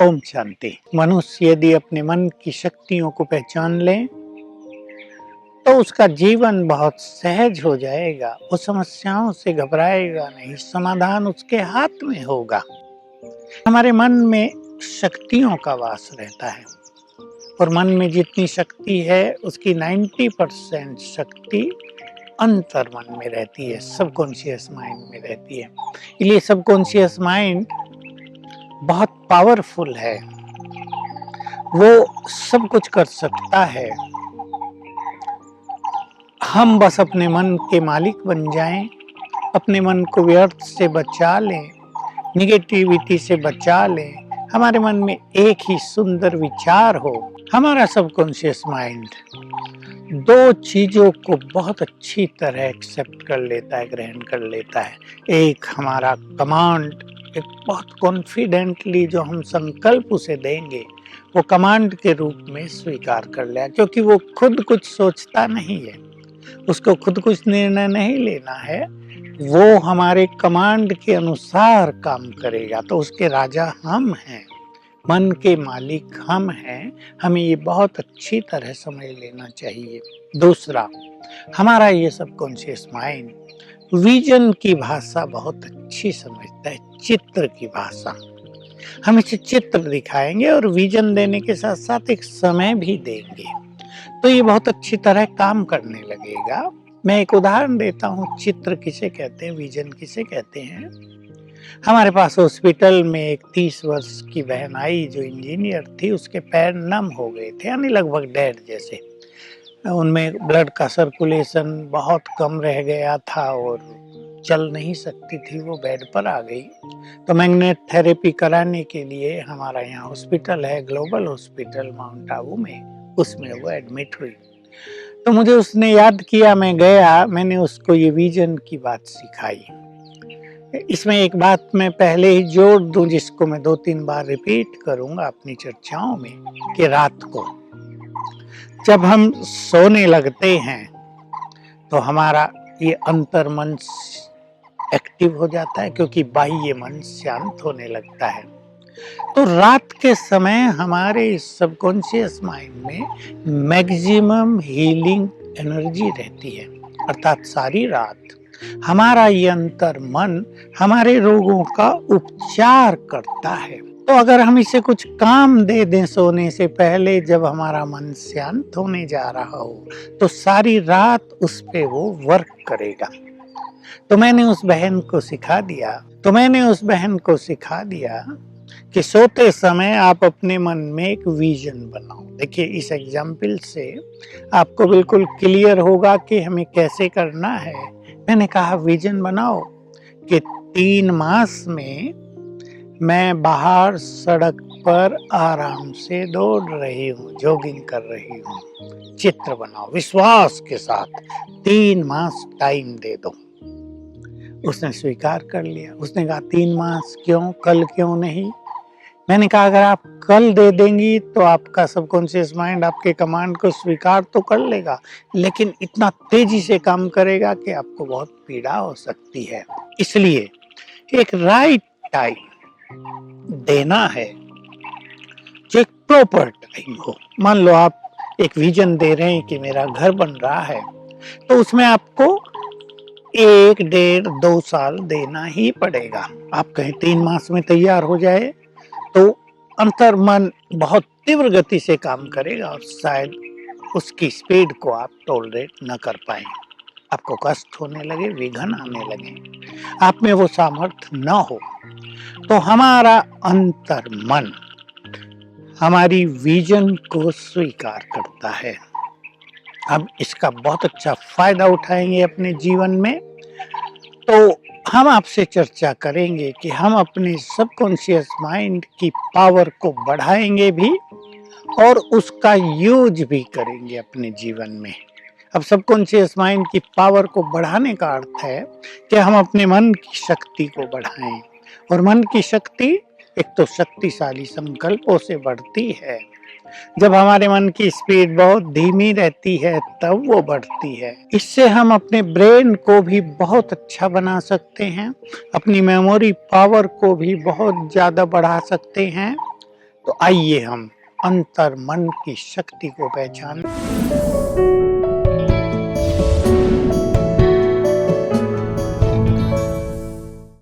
ओम शांति। मनुष्य यदि अपने मन की शक्तियों को पहचान ले तो उसका जीवन बहुत सहज हो जाएगा। वो समस्याओं से घबराएगा नहीं, समाधान उसके हाथ में होगा। हमारे मन में शक्तियों का वास रहता है और मन में जितनी शक्ति है उसकी 90% शक्ति अंतर मन में रहती है, सबकॉन्शियस माइंड में रहती है। इसलिए सबकॉन्शियस माइंड बहुत पावरफुल है, वो सब कुछ कर सकता है। हम बस अपने मन के मालिक बन जाएं, अपने मन को व्यर्थ से बचा लें, निगेटिविटी से बचा लें। हमारे मन में एक ही सुंदर विचार हो। हमारा सबकॉन्शियस माइंड दो चीजों को बहुत अच्छी तरह एक्सेप्ट कर लेता है, ग्रहण कर लेता है। एक हमारा कमांड, एक बहुत कॉन्फिडेंटली जो हम संकल्प उसे देंगे वो कमांड के रूप में स्वीकार कर लिया, क्योंकि वो खुद कुछ सोचता नहीं है, उसको खुद कुछ निर्णय नहीं लेना है, वो हमारे कमांड के अनुसार काम करेगा। तो उसके राजा हम हैं, मन के मालिक हम हैं। हमें ये बहुत अच्छी तरह समझ लेना चाहिए। दूसरा, हमारा ये सबकॉन्शियस माइंड विजन की भाषा बहुत अच्छी समझता है, चित्र की भाषा। हम इसे चित्र दिखाएंगे और विजन देने के साथ साथ एक समय भी देंगे, तो ये बहुत अच्छी तरह काम करने लगेगा। मैं एक उदाहरण देता हूँ, चित्र किसे कहते हैं, विजन किसे कहते हैं। हमारे पास हॉस्पिटल में एक 30 वर्ष की बहन आई जो इंजीनियर थी। उसके पैर नम हो गए थे, यानी लगभग डेड जैसे। उनमें ब्लड का सर्कुलेशन बहुत कम रह गया था और चल नहीं सकती थी, वो बेड पर आ गई। तो मैग्नेट थेरेपी कराने के लिए हमारा यहाँ हॉस्पिटल है, ग्लोबल हॉस्पिटल माउंट आबू में, उसमें वो एडमिट हुई। तो मुझे उसने याद किया, मैं गया, मैंने उसको ये विजन की बात सिखाई। इसमें एक बात मैं पहले ही जोड़ दूं, जिसको मैं 2-3 बार रिपीट करूंगा अपनी चर्चाओं में, कि रात को जब हम सोने लगते हैं तो हमारा ये अंतर मन एक्टिव हो जाता है, क्योंकि बाह्य मन शांत होने लगता है। तो रात के समय हमारे सबकॉन्शियस माइंड में मैक्सिमम हीलिंग एनर्जी रहती है, अर्थात सारी रात हमारा ये अंतर मन हमारे रोगों का उपचार करता है। तो अगर हम इसे कुछ काम दे दें सोने से पहले, जब हमारा मन शांत होने जा रहा हो, तो सारी रात उस पे वो वर्क करेगा। तो मैंने उस बहन को सिखा दिया कि सोते समय आप अपने मन में एक विजन बनाओ। देखिए, इस एग्जाम्पल से आपको बिल्कुल क्लियर होगा कि हमें कैसे करना है। मैंने कहा विजन बनाओ कि 3 मास में मैं बाहर सड़क पर आराम से दौड़ रही हूँ, जॉगिंग कर रही हूँ। चित्र बनाओ विश्वास के साथ, 3 मास टाइम दे दो। उसने स्वीकार कर लिया। उसने कहा 3 मास क्यों, कल क्यों नहीं? मैंने कहा अगर आप कल दे देंगी तो आपका सबकॉन्शियस माइंड आपके कमांड को स्वीकार तो कर लेगा, लेकिन इतना तेजी से काम करेगा कि आपको बहुत पीड़ा हो सकती है। इसलिए एक राइट टाइम देना है, जो एक प्रॉपर टाइम हो। मान लो आप एक विजन दे रहे हैं कि मेरा घर बन रहा है, तो उसमें आपको 1, 1.5, 2 साल देना ही पड़ेगा। आप कहें 3 मास में तैयार हो जाए तो अंतर मन बहुत तीव्र गति से काम करेगा और शायद उसकी स्पीड को आप टॉलरेट न कर पाए, आपको कष्ट होने लगे, विघ्न आने लगे, आप में वो सामर्थ्य न हो। तो हमारा अंतर मन हमारी विजन को स्वीकार करता है। हम इसका बहुत अच्छा फायदा उठाएंगे अपने जीवन में। तो हम आपसे चर्चा करेंगे कि हम अपने सबकॉन्शियस माइंड की पावर को बढ़ाएंगे भी और उसका यूज भी करेंगे अपने जीवन में। अब सबकॉन्शियस माइंड की पावर को बढ़ाने का अर्थ है कि हम अपने मन की शक्ति को बढ़ाएं, और मन की शक्ति एक तो शक्तिशाली संकल्पों से बढ़ती है। जब हमारे मन की स्पीड बहुत धीमी रहती है तब वो बढ़ती है। इससे हम अपने ब्रेन को भी बहुत अच्छा बना सकते हैं, अपनी मेमोरी पावर को भी बहुत ज़्यादा बढ़ा सकते हैं, तो आइए हम अंतर मन की शक्ति को पहचानें।